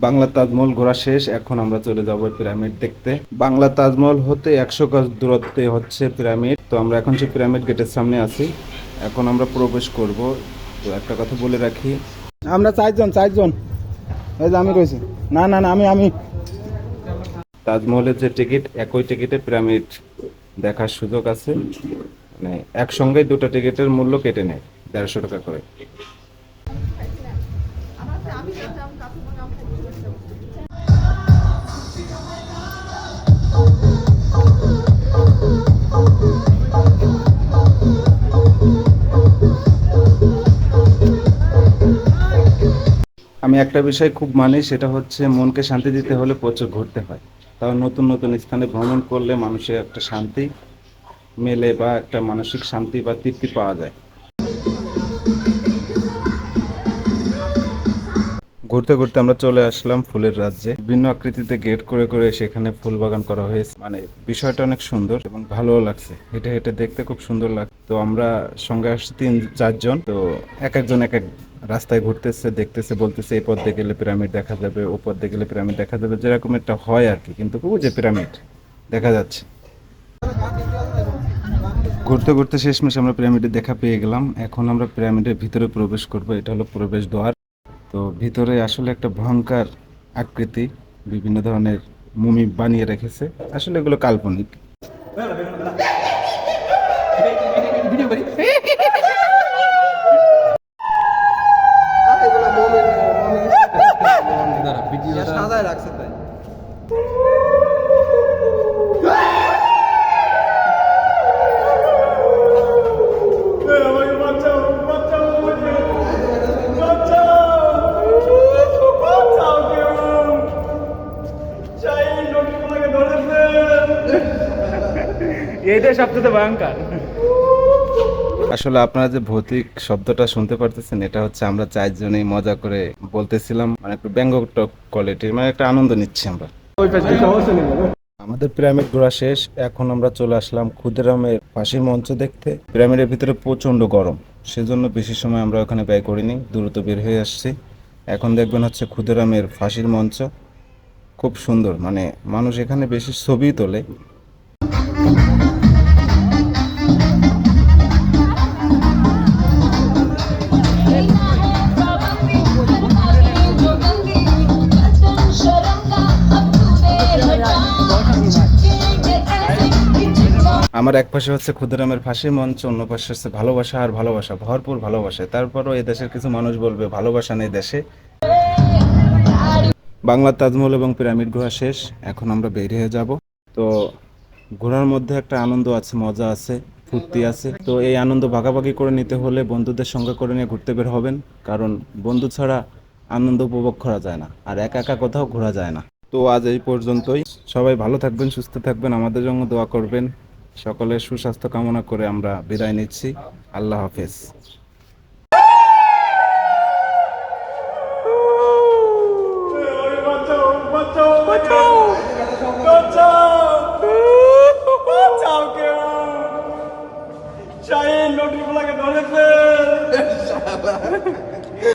বাংলা তাজমহল ঘোরা শেষ। এখন আমরা চলে যাব পিরামিড দেখতে। বাংলা তাজমহল হতে 100 গজ দূরত্বে হচ্ছে পিরামিড। তো আমরা এখন সেই পিরামিড গেটের সামনে আছি। এখন আমরা প্রবেশ করব। তো একটা কথা বলে রাখি, আমরা চারজন এই যে আমি রয়েছি। না না না আমি তাজমহলের যে টিকিট, একই টিকিটে পিরামিড দেখার সুযোগ আছে। মানে একসঙ্গে দুটো টিকিটের মূল্য কেটে নেয় 150 টাকা করে। আমি একটা বিষয় খুব মানি, সেটা হচ্ছে মনকে শান্তি দিতে হলে প্রচুর ঘুরতে হয়। তাও নতুন নতুন স্থানে ভ্রমণ করলে মানুষের একটা শান্তি মেলে বা একটা মানসিক শান্তি বা তৃপ্তি পাওয়া যায়। ঘুরতে ঘুরতে আমরা চলে আসলাম ফুলের রাজ্যে। বিভিন্ন আকৃতিতে গেট করে করে সেখানে ফুল বাগান করা হয়েছে। মানে বিষয়টা অনেক সুন্দর এবং ভালোও লাগছে। হেঁটে হেঁটে দেখতে খুব সুন্দর লাগছে। তো আমরা সঙ্গে আসছি 3-4 জন। তো এক একজন এক এক রাস্তায় ঘুরতেছে, দেখতেছে, বলতেছে এই পথ দিয়ে গেলে পিরামিড দেখা যাবে, ও পথ দিয়ে গেলে পিরামিড দেখা যাবে, যেরকম একটা হয় আর কি। কিন্তু ওই যে পিরামিড দেখা যাচ্ছে। ঘুরতে ঘুরতে শেষমেশ আমরা পিরামিডের দেখা পেয়ে গেলাম। এখন আমরা পিরামিডের ভিতরে প্রবেশ করব। এটা হলো প্রবেশ দ্বার। তো ভিতরে আসলে একটা ভয়ঙ্কর আকৃতি, বিভিন্ন ধরনের মুমি বানিয়ে রেখেছে। আসলে এগুলো কাল্পনিক। সাজায় রাখছে তাই। এইটাই সবচেয়ে ভয়ঙ্কর। আসলে আপনারা যে ভৌতিক শব্দটা শুনতে পারতেছেন, এটা হচ্ছে আমরা 4 জনেই মজা করে বলতেছিলাম। মানে একটু ব্যঙ্গটক কোয়ালিটির, মানে একটা আনন্দ নিচ্ছি আমরা। আমাদের পিরামিড ঘোরা শেষ। এখন আমরা চলে আসলাম ক্ষুদিরামের ফাঁসির মঞ্চ দেখতে। পিরামিডের ভিতরে প্রচন্ড গরম, সেজন্য বেশি সময় আমরা ওখানে ব্যয় করিনি, দ্রুত বের হয়ে আসছি। এখন দেখবেন হচ্ছে ক্ষুদিরামের ফাঁসির মঞ্চ। খুব সুন্দর, মানে মানুষ এখানে বেশি ছবি তোলে। আমার এক পাশে হচ্ছে ক্ষুদিরামের ফাঁসির মঞ্চ, অন্য পাশে হচ্ছে ভালোবাসা আর ভালোবাসা, ভরপুর ভালোবাসা। তারপরও এই দেশের কিছু মানুষ বলবে ভালোবাসা নেই দেশে। বাংলার তাজমহল এবং পিরামিড ঘোরা শেষ। এখন আমরা বের হয়ে যাব। তো ঘোরার মধ্যে একটা আনন্দ আছে, মজা আছে, ফুর্তি আছে। তো এই আনন্দ ভাগাভাগি করে নিতে হলে বন্ধুদের সঙ্গে করে নিয়ে ঘুরতে বের হবেন। কারণ বন্ধু ছাড়া আনন্দ উপভোগ করা যায় না, আর একা একা কোথাও ঘোরা যায় না। তো আজ এই পর্যন্তই। সবাই ভালো থাকবেন, সুস্থ থাকবেন, আমাদের জন্য দোয়া করবেন। সকলের সুস্বাস্থ্য কামনা করে আমরা বিদায় নিচ্ছি। আল্লাহ হাফেজ।